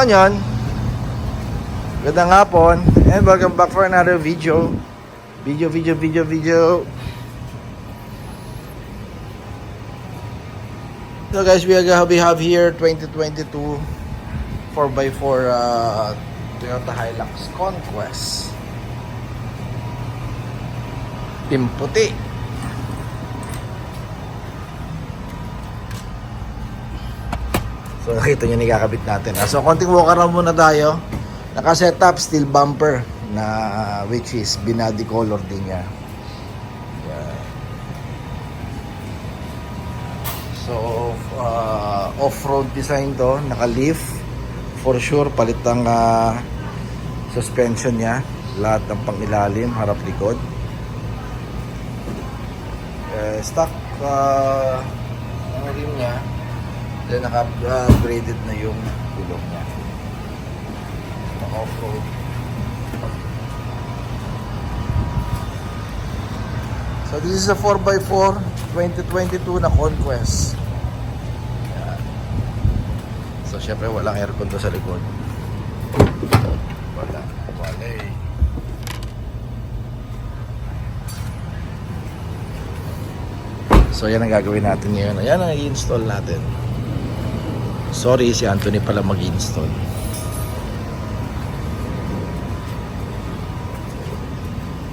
Yon. Gandang hapon. And welcome back for another video. Video. So guys, we have here 2022 4x4 Toyota Hilux Conquest. Team puti. So nakita nyo, nikakabit natin. So konting walk around muna tayo. Naka-setup steel bumper na which is binody color din niya. Yeah. So off-road design to, naka-leaf. For sure palit ang suspension niya, lahat ng pangilalim, harap likod. Stock ang rim niya. Then naka-upgraded na yung gulong niya. Naka-off-road. So this is a 4x4 2022 na Conquest. Yan. So syempre walang aircon to sa likod. Wala eh. So yan ang gagawin natin ngayon. Ayan ang i-install natin. Sorry, si Anthony pala mag-install.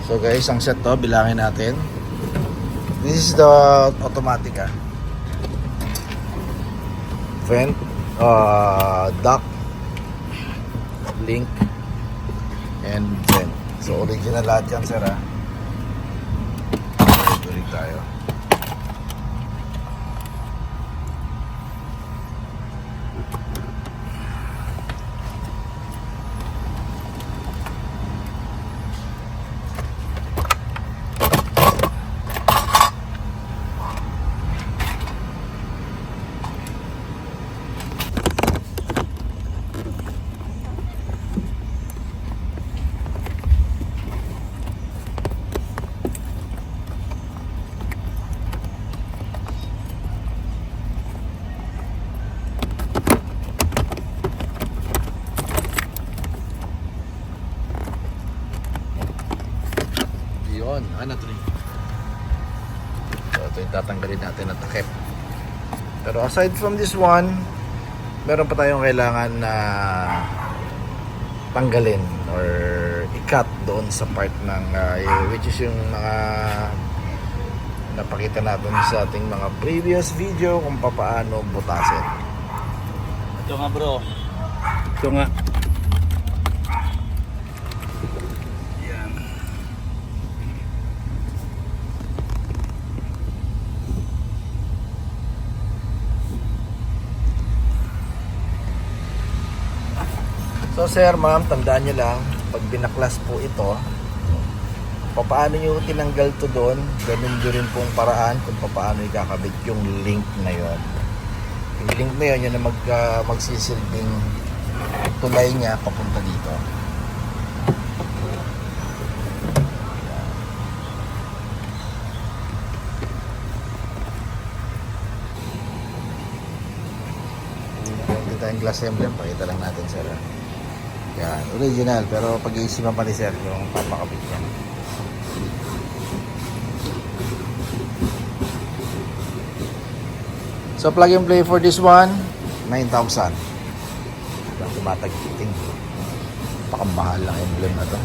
So guys, ang set to, bilangin natin. This is the automatic vent, duct, link, and vent. So original lahat yan, sir. Tuloy tayo. Ano to rin? So ito yung tatanggalin natin at takip. Pero aside from this one, meron pa tayong kailangan na tanggalin or i-cut doon sa part ng which is yung mga napakita natin sa ating mga previous video kung paano butasin. Ito nga bro. Ito nga. So sir, ma'am, tandaan nyo lang, pag binaklas po ito, paano nyo tinanggal to doon, ganun nyo rin pong paraan kung paano ikakabit yung link na yon. Yung link na yon, yun na magsisilbing tulay niya papunta dito. Hindi tayong glass emblem, pakita lang natin sir. Yan, original, pero pag-iisipan pa ni sir yung papakabit niya. So plug and play for this one, 9,000. Lang tumatagiting. Pakamahal lang emblem na to.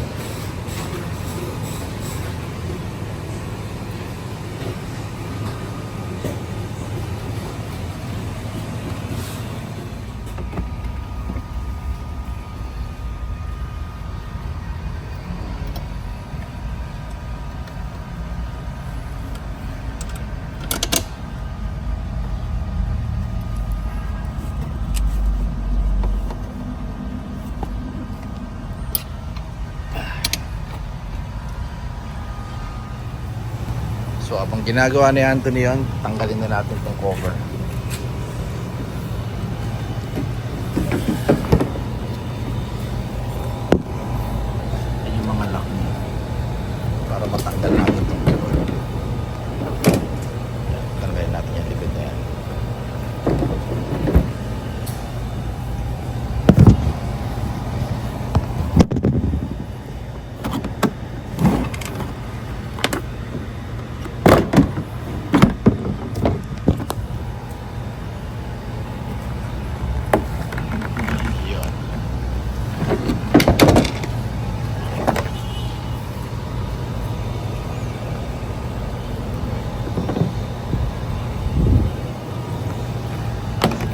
So abang ginagawa ni Anthony yon, tanggalin na natin itong cover. Yan yung mga lock niya para matanggal natin itong cover. Tanggalin natin yung libid na yan.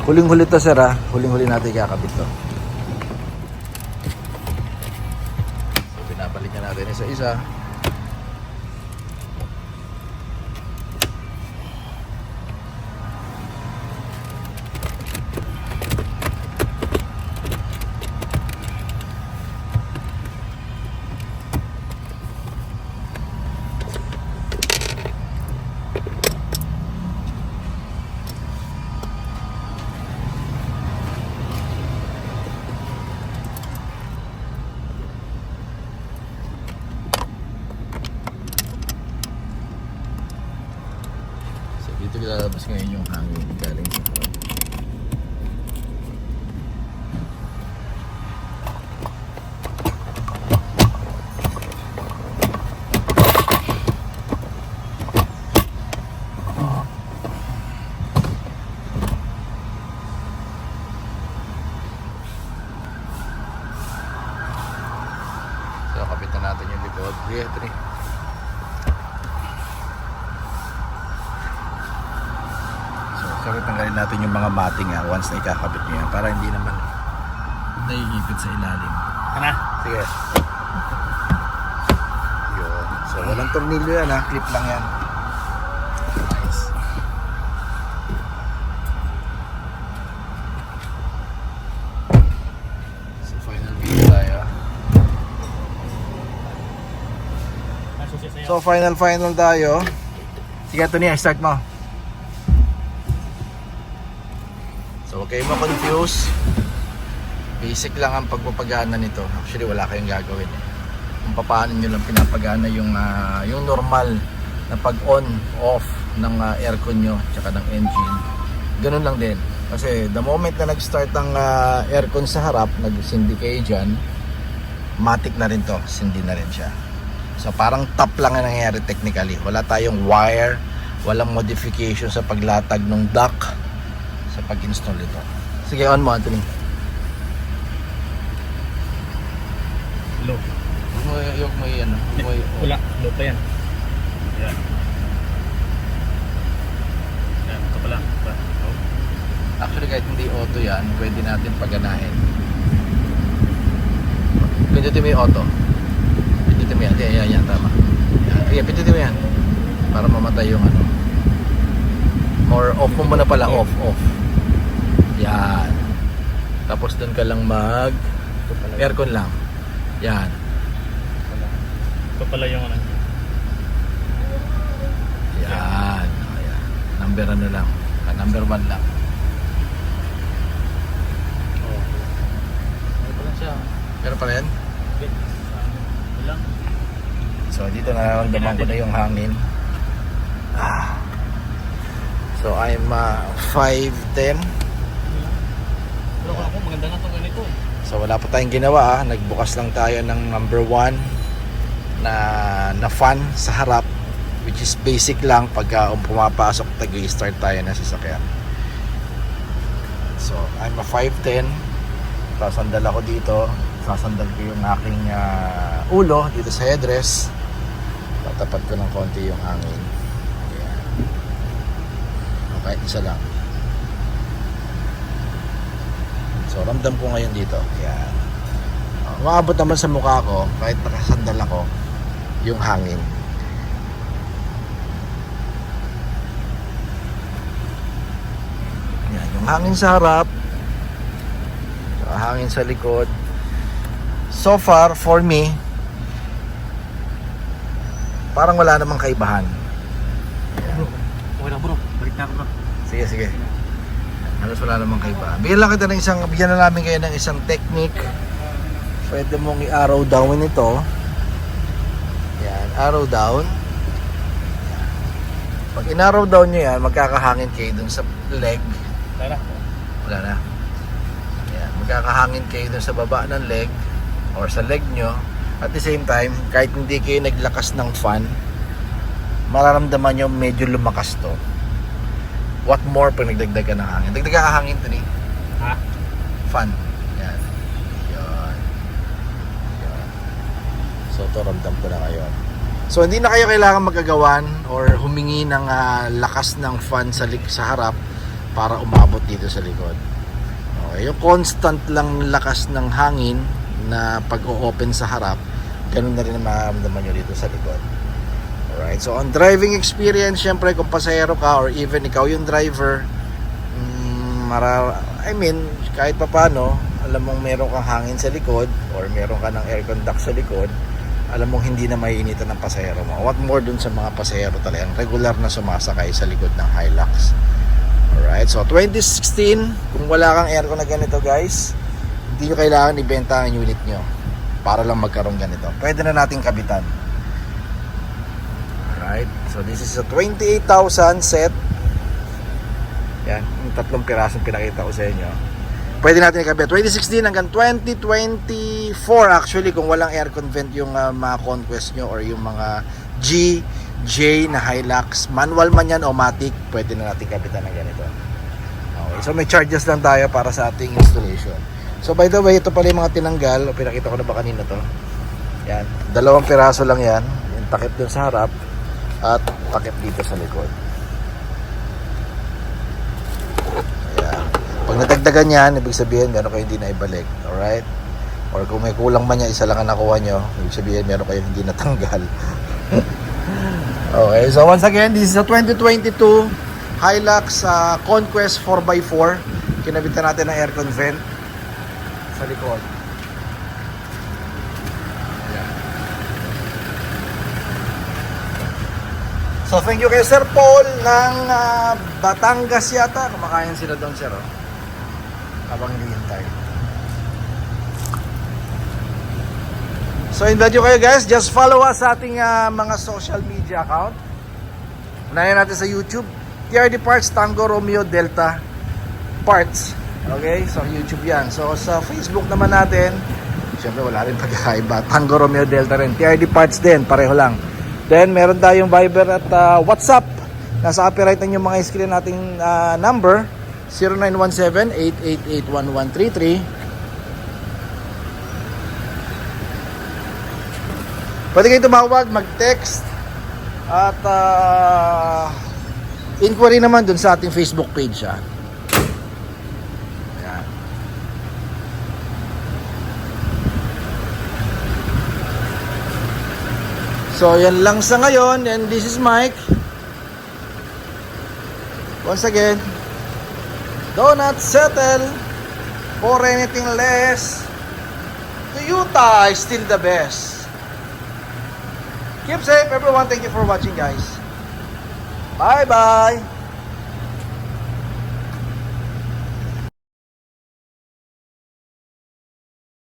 Huling-huli to sir ha. Huling-huli natin ikakabit to. So pinabalikan natin isa-isa. Dito lalabas ngayon yung hangin galing sa harap. So kapitan natin yung likod. Ito. So tanggalin natin yung mga mating once na ikakabit nyo yan para hindi naman naiipit sa ilalim. Ano? Sige. Yun. So walang tornilyo yan ha, clip lang yan. Nice. So final video tayo. So final tayo. Sige Tony, start mo. So huwag kayo ma-confuse. Basic lang ang pagpapagana nito. Actually wala kayong gagawin. Kung paano nyo lang pinapagana yung normal na pag-on, off ng aircon nyo tsaka ng engine. Ganun lang din. Kasi the moment na nag-start ang aircon sa harap, nagsindi kayo dyan, matic na rin to. Sindi na rin siya. So parang tap lang ang nangyayari technically. Wala tayong wire, walang modification sa paglatag ng duct sa pag-install ito. Sige, on mo Anthony. Low. Yung may ano, may Wala, low pa yan. Yan. Yan, ito pala. Oh. Actually kahit hindi auto yan, pwede natin paganahin. Pindutin mo yung auto. Pindutin mo yan. Yan, tama. Yan, pindutin mo yan. Para mamatay yung ano. Or off mo muna pala, off. Yan. Tapos doon ka lang mag aircon lang. Yan. Ito pala yung ano. Yan. Ayan. Number ano lang. Number 1 lang. Oh. Ano pa lang siya? Pero pa rin? Okay. Ano lang? So dito nararamdaman ko na yung hangin. So I'm 5'10". Pero ako, maganda nga itong ganito. So wala pa tayong ginawa. Nagbukas lang tayo ng number 1 na fan sa harap, which is basic lang pagka pumapasok tag-i-start tayo na sasakyan. So I'm 5'10". Sasandal ako dito. Sasandal ko yung aking ulo dito sa headrest. Tatapat ko ng konti yung hangin. Ayan. Okay, isa lang. So ramdam ko ngayon dito. Ayan. Maabot naman sa mukha ko kahit nakasandal ako yung hangin. Ayan, yung hangin sa harap, hangin sa likod. So far for me, parang wala namang kaibahan. Bro, okay lang bro. Balik na ako bro. Sige. Halos wala namang kaibahan. Bigyan na namin kayo ng isang technique. Pwede mong i-arrow down ito. Yan, arrow down. Pag in-arrow down nyo yan, magkakahangin kayo dun sa leg. Wala na. Yan, magkakahangin kayo dun sa baba ng leg or sa leg nyo. At the same time, kahit hindi kayo naglakas ng fan, mararamdaman nyo medyo lumakas to. What more pag nagdagdag ka ng hangin? Dagdag ka hangin to ni? Ha? Fan. Yan. Yan. So to ramdam ko na kayo. So hindi na kayo kailangan magagawan or humingi ng lakas ng fan sa harap para umabot dito sa likod. Okay, yung constant lang lakas ng hangin na pag-o-open sa harap, ganun na rin ang mararamdaman nyo dito sa likod. Alright, so on driving experience, syempre kung pasahero ka or even ikaw yung driver, kahit pa paano, alam mong meron kang hangin sa likod or meron ka ng aircon duct sa likod, alam mong hindi na maiinitan ng pasahero mo. What more dun sa mga pasahero talagang regular na sumasakay sa likod ng Hilux. Alright, so 2016, kung wala kang aircon na ganito guys, hindi nyo kailangan ibenta ang unit nyo para lang magkaroon ganito. Pwede na nating kabitan. Alright, so this is a 28,000 set. Yan, yung 3 pirasong pinakita ko sa inyo. Pwede natin ikabit 2016 hanggang 2024 actually kung walang aircon vent yung mga Conquest nyo or yung mga G, J na Hilux, manual man yan o matic, pwede na natin kapitan ng ganito. Okay, so may charges lang tayo para sa ating installation. So by the way, ito pala yung mga tinanggal, pinakita ko na ba kanina to? Yan, 2 piraso lang yan, yung takip dun sa harap at takip dito sa likod. Pag nadagdagan yan, ibig sabihin meron kayo hindi na ibalik. Alright? Or kung may kulang man yan, isa lang ang nakuha nyo, ibig sabihin meron kayo hindi natanggal. Okay, so once again, this is a 2022 Hilux Conquest 4x4. Kinabitan natin ng aircon vent sa likod. Ayan. So thank you kay Sir Paul ng Batangas yata. Kumakain sila doon, sir. Oh. Habang hinihintay. So invite nyo kayo guys, just follow us sa ating mga social media account. Unahin natin sa YouTube, TRD Parts Tango Romeo Delta Parts. Okay, so YouTube yan. So sa Facebook naman natin, syempre wala rin pagkakaiba, Tango Romeo Delta rin, TRD Parts din, pareho lang. Then meron tayong Viber at WhatsApp. Nasa upper right ng yung mga screen nating number, 0917-888-1133. Pwede kayo tumawag, mag-text at inquiry naman dun sa ating Facebook page. Ayan. So yan lang sa ngayon, and this is Mike. Once again, do not settle for anything less. Toyota is still the best. Keep safe everyone. Thank you for watching guys. Bye bye.